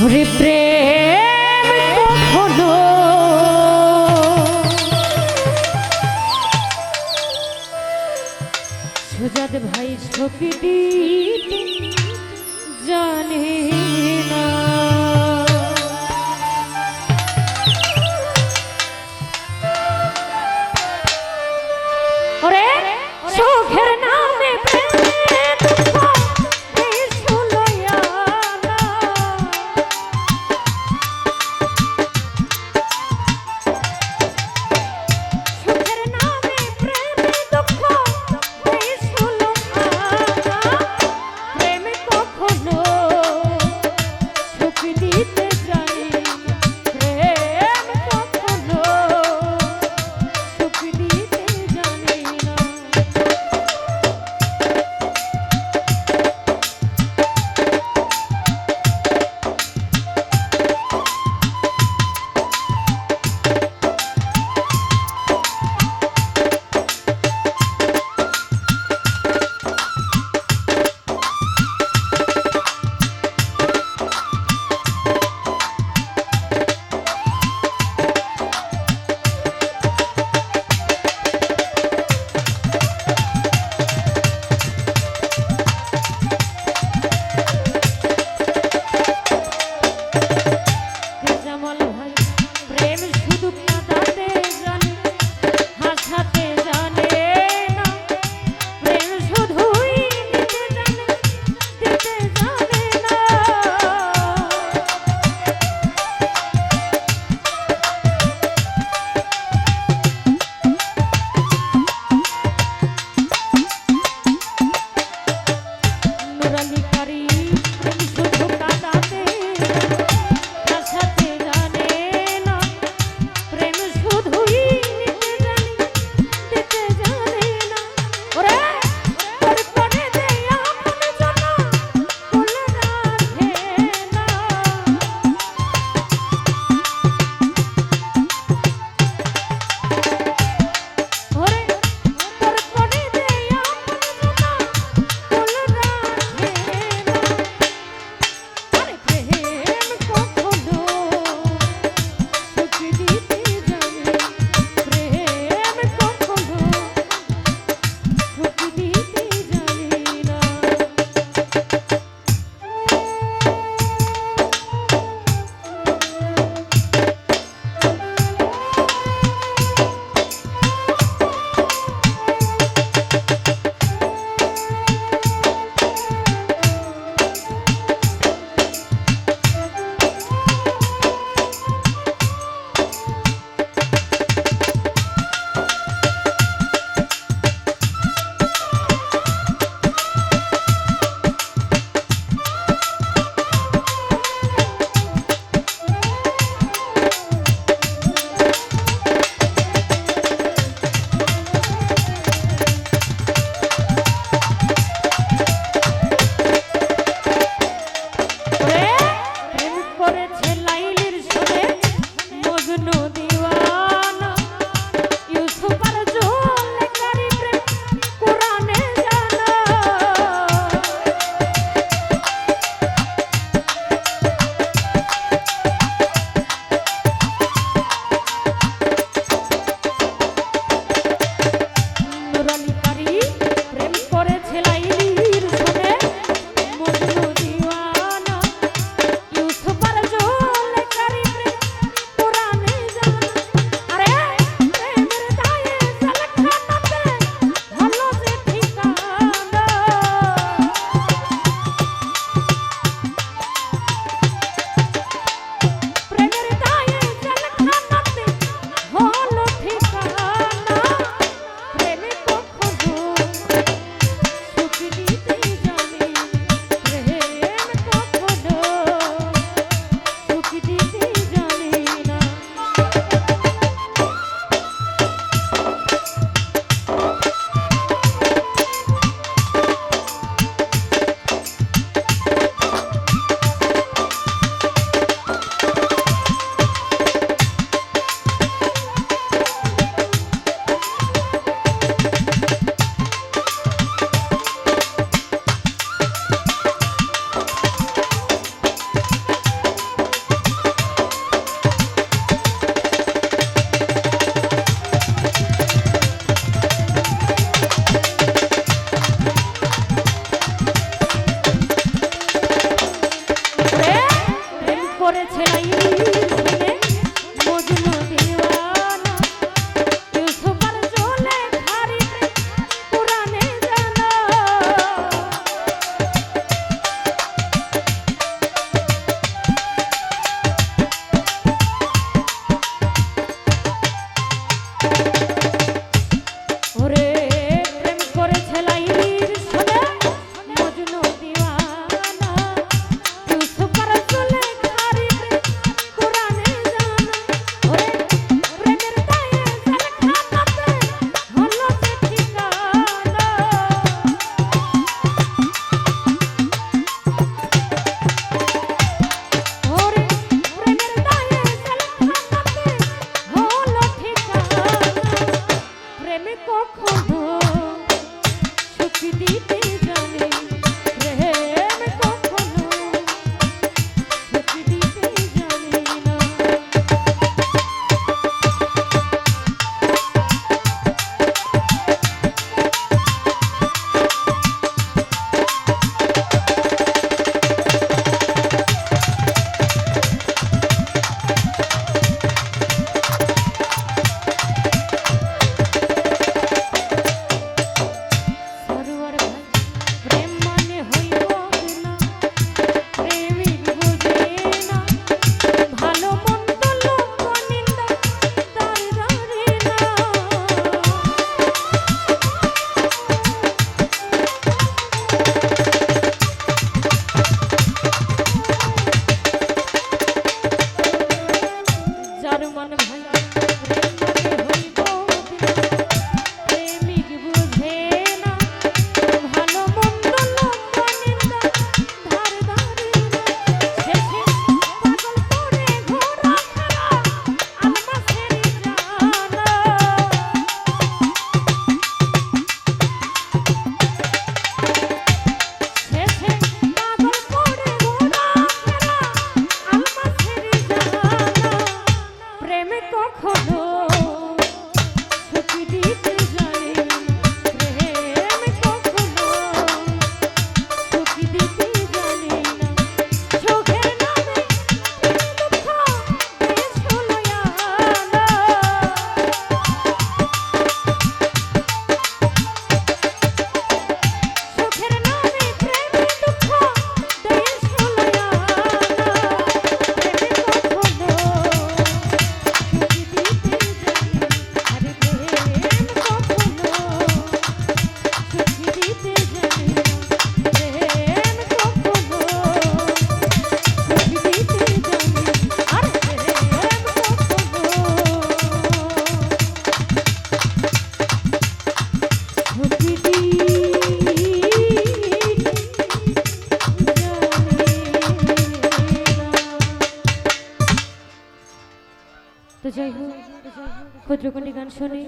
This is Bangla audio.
ওরে প্রেম কখনো সুজাত ভাই ছবিটি জানে না। ওরে সুখের নামে করেছে লাইনে মজনু দিওয়ানা ইউসুফার চলে খারি কুরআনে জানা ওরে প্রেম করেছে লাইলির শোনে মজনু দিওয়ানা ইউসুফার চলে খারি কুরআনে জানা ওরে প্রেমের দায়ে জেলখানাতে হলো যে ঠিকানা ওরে প্রেমের দায়ে জেলখানাতে হলো ঠিকানা প্রেমে কখনো সুখ দিতে জানে প্রেম কখনো সুখ দিতে জানে না সরোয়ার ভাই প্রেম মানে হইব না প্রেমিক বুঝে না ভালো মন্দ লোক নিন্দা তার জানে না যার মন ভাই প্রেম মানে হইব না প্রেমিক বুঝে না ভালো মন্দ লোক নিন্দা ধার ধারে না শেষে পাগল করে ঘোরা ফেরা আলমাসের জানা শেষে পাগল করে ঘোরা ফেরা আলমাসের জানা প্রেমে কখনো সুখ দিতে জানে না প্রেম কখনো সুখ দিতে জানে না চোখের নামে দুঃখ দেশ হলো আনা চোখের নামে প্রেম দুঃখ দেশ হলো আনা প্রেমে কখনো সুখ দিতে জানে আরে প্রেম কখনো সুখ দিতে জানে না প্রেম কখনো সুখ দিতে জানে আরে প্রেম কখনো সুখ দিতে তো যাই হোক ক্ষুদ্রকণ্ঠী গান শুনি।